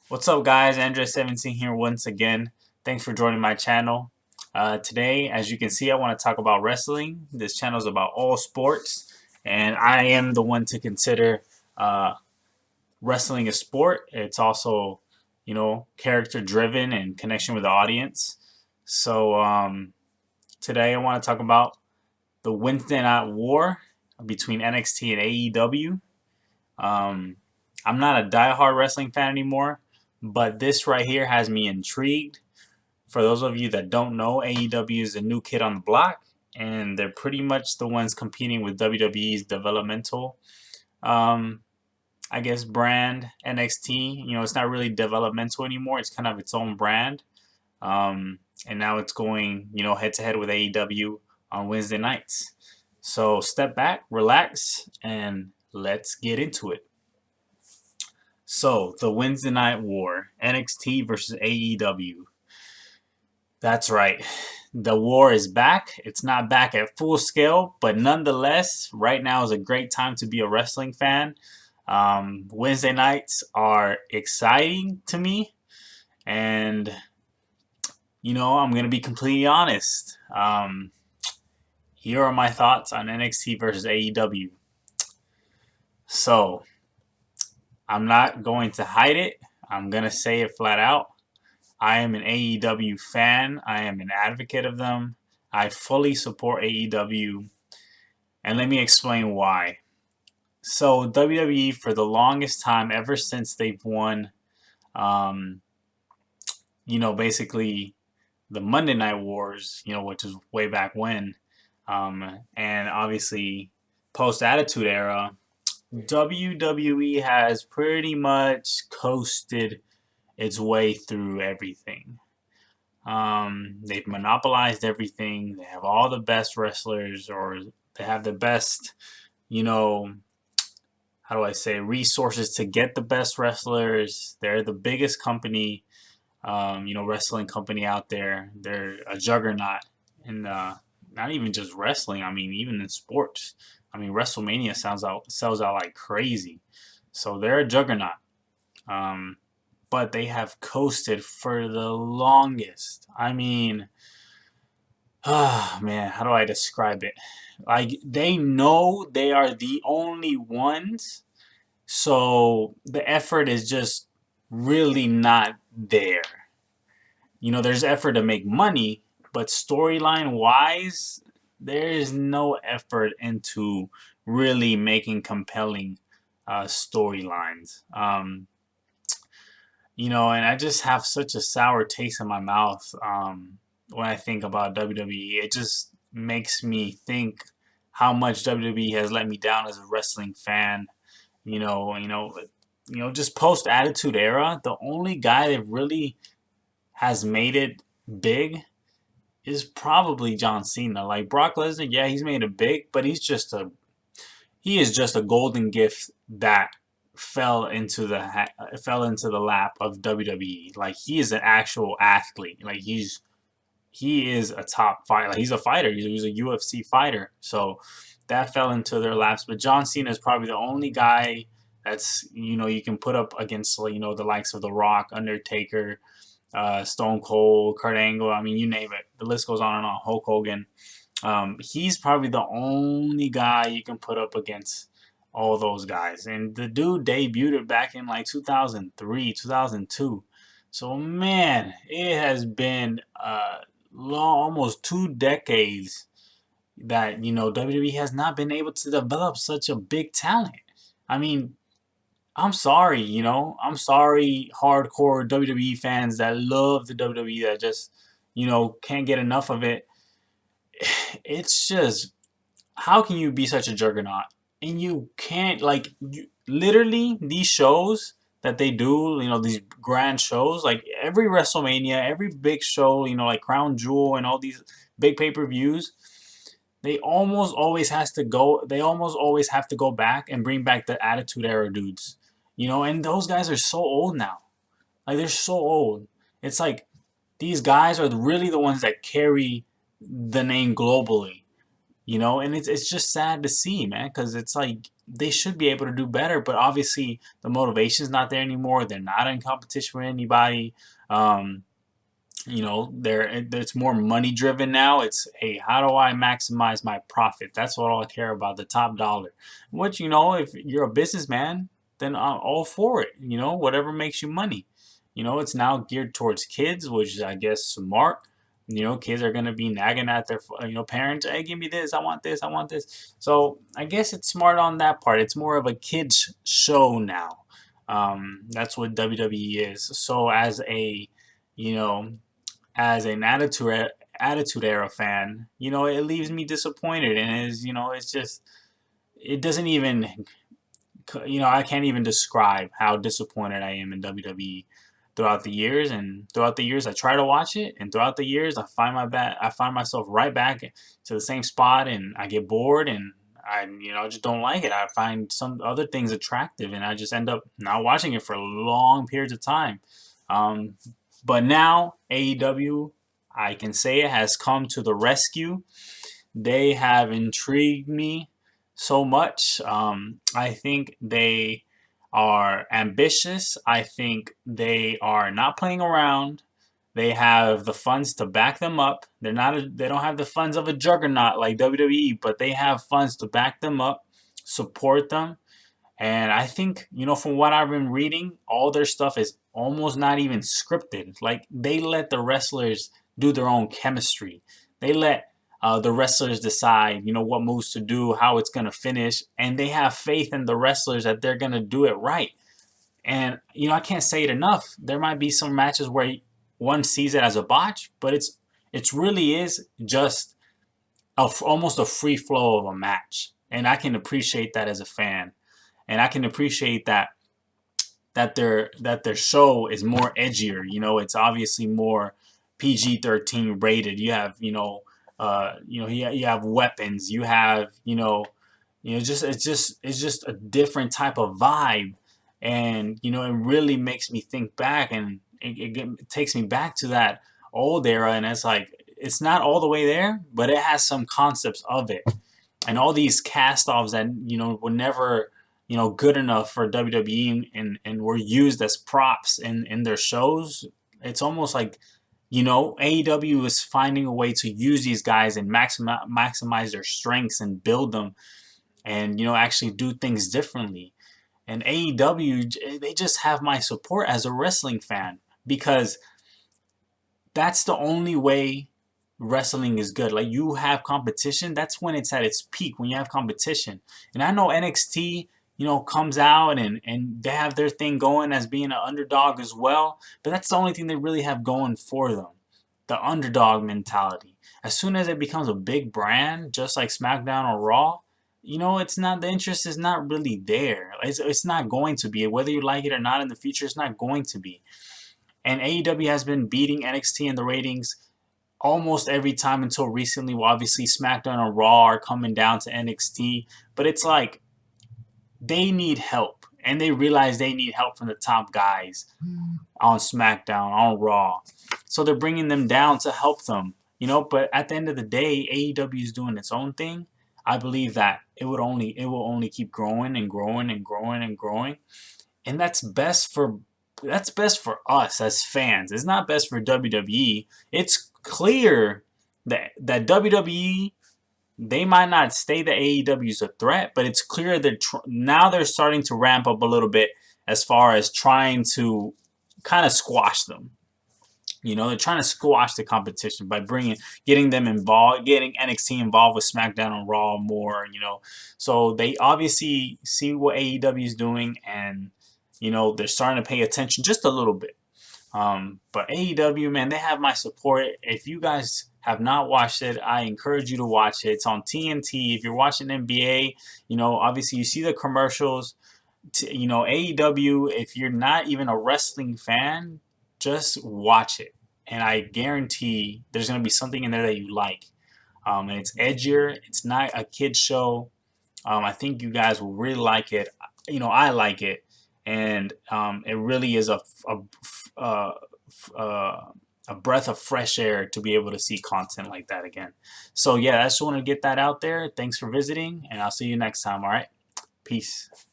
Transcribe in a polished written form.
What's up, guys? Andre17 here once again. Thanks for joining my channel. Today, as you can see, I want to talk about wrestling. This channel is about all sports, and I am the one to consider uh, wrestling a sport. It's also, character driven and connection with the audience. So today, I want to talk about the Wednesday Night War between NXT and AEW. Um, I'm not a diehard wrestling fan anymore, but this right here has me intrigued. For those of you that don't know, AEW is a new kid on the block, and they're pretty much the ones competing with WWE's developmental, um, I guess, brand NXT. It's not really developmental anymore; it's kind of its own brand. And now it's going, head to head with AEW on Wednesday nights. So step back, relax, and let's get into it. So, the Wednesday Night War, NXT versus AEW. That's right. The war is back. It's not back at full scale, but nonetheless, right now is a great time to be a wrestling fan. Wednesday nights are exciting to me, and I'm going to be completely honest. Here are my thoughts on NXT versus AEW. So, I'm not going to hide it. I'm going to say it flat out. I am an AEW fan. I am an advocate of them. I fully support AEW. And let me explain why. So, WWE, for the longest time, ever since they've won, um, basically the Monday Night Wars, which is way back when, and obviously post Attitude Era, WWE has pretty much coasted its way through everything. They've monopolized everything. They have all the best wrestlers, or they have the best, you know, how do I say, resources to get the best wrestlers. They're the biggest company, wrestling company out there. They're a juggernaut, and not even just wrestling. I mean, even in sports. I mean, WrestleMania sells out like crazy. So they're a juggernaut. Um, but they have coasted for the longest. I mean, ah, man, how do I describe it? Like, they know they are the only ones, so the effort is just really not there. There's effort to make money, but storyline wise, there is no effort into really making compelling storylines. And I just have such a sour taste in my mouth when I think about WWE. It just makes me think how much WWE has let me down as a wrestling fan. Just post Attitude Era, the only guy that really has made it big is probably John Cena. Like Brock Lesnar, yeah, he's made it big, but he is just a golden gift that fell into the lap of WWE. Like, he is an actual athlete. Like, he is a top fighter. Like, he's a fighter. He's a UFC fighter. So that fell into their laps. But John Cena is probably the only guy that's you can put up against the likes of The Rock, Undertaker, Stone Cold, Kurt Angle. I mean, you name it. The list goes on and on. Hulk Hogan. He's probably the only guy you can put up against all those guys. And the dude debuted back in like 2003, 2002. So, man, it has been almost 2 decades that, WWE has not been able to develop such a big talent. I mean, I'm sorry, I'm sorry, hardcore WWE fans that love the WWE that just, can't get enough of it. It's just, how can you be such a juggernaut and you can't, like, literally these shows that they do, these grand shows, like every WrestleMania, every big show, like Crown Jewel and all these big pay-per-views, they almost always have to go back and bring back the Attitude Era dudes. And those guys are so old now. Like, they're so old. It's like these guys are really the ones that carry the name globally. And it's just sad to see, man, because it's like they should be able to do better, but obviously the motivation's not there anymore. They're not in competition with anybody. Um, it's more money driven now. It's, hey, how do I maximize my profit? That's what I care about, the top dollar. Which, if you're a businessman, then I'm all for it. Whatever makes you money. It's now geared towards kids, which is, I guess, smart. Kids are gonna be nagging at their parents. Hey, give me this. I want this. I want this. So I guess it's smart on that part. It's more of a kids show now. That's what WWE is. So you know as an attitude era fan, it leaves me disappointed, and it's just, it doesn't even, I can't even describe how disappointed I am in WWE throughout the years. And throughout the years, I try to watch it, and throughout the years, I find myself right back to the same spot, and I get bored, and I just don't like it. I find some other things attractive, and I just end up not watching it for long periods of time. Um, but now AEW, I can say it has come to the rescue. They have intrigued me so much. I think they are ambitious. I think they are not playing around. They have the funds to back them up. They don't have the funds of a juggernaut like WWE, but they have funds to back them up, support them, and I think, from what I've been reading, all their stuff is almost not even scripted. Like, they let the wrestlers do their own chemistry. They let the wrestlers decide, what moves to do, how it's going to finish. And they have faith in the wrestlers that they're going to do it right. And, I can't say it enough. There might be some matches where one sees it as a botch, but it's really is just almost a free flow of a match. And I can appreciate that as a fan, and I can appreciate that their show is more edgier. It's obviously more PG-13 rated. You have you have weapons. You have just it's just a different type of vibe, and it really makes me think back, and it takes me back to that old era, and it's like it's not all the way there, but it has some concepts of it, and all these cast-offs that were never good enough for WWE, and were used as props in their shows. It's almost like AEW is finding a way to use these guys and maximize their strengths and build them, and actually do things differently. And AEW, they just have my support as a wrestling fan, because that's the only way wrestling is good. Like, you have competition, that's when it's at its peak, when you have competition. And I know NXT, comes out, and they have their thing going as being an underdog as well, but that's the only thing they really have going for them, the underdog mentality. As soon as it becomes a big brand, just like SmackDown or Raw, it's not, the interest is not really there. It's not going to be, whether you like it or not in the future. It's not going to be. And AEW has been beating NXT in the ratings almost every time until recently. Well, obviously SmackDown and Raw are coming down to NXT, but it's like they need help, and they realize they need help from the top guys on SmackDown, on Raw. So they're bringing them down to help them, But at the end of the day, AEW is doing its own thing. I believe that it will only keep growing and growing and growing and growing, and that's best for us as fans. It's not best for WWE. It's clear that WWE, they might not say that AEW is a threat, but it's clear that now they're starting to ramp up a little bit as far as trying to kind of squash them. They're trying to squash the competition by getting them involved, getting NXT involved with SmackDown and Raw more. So they obviously see what AEW is doing, and they're starting to pay attention just a little bit. But AEW, man, they have my support. If you guys have not watched it, I encourage you to watch it. It's on TNT. If you're watching NBA, obviously you see the commercials. AEW, if you're not even a wrestling fan, just watch it. And I guarantee there's going to be something in there that you like. And it's edgier. It's not a kid show. I think you guys will really like it. I like it. And it really is a a breath of fresh air to be able to see content like that again. So yeah, I just want to get that out there. Thanks for visiting, and I'll see you next time. All right, peace.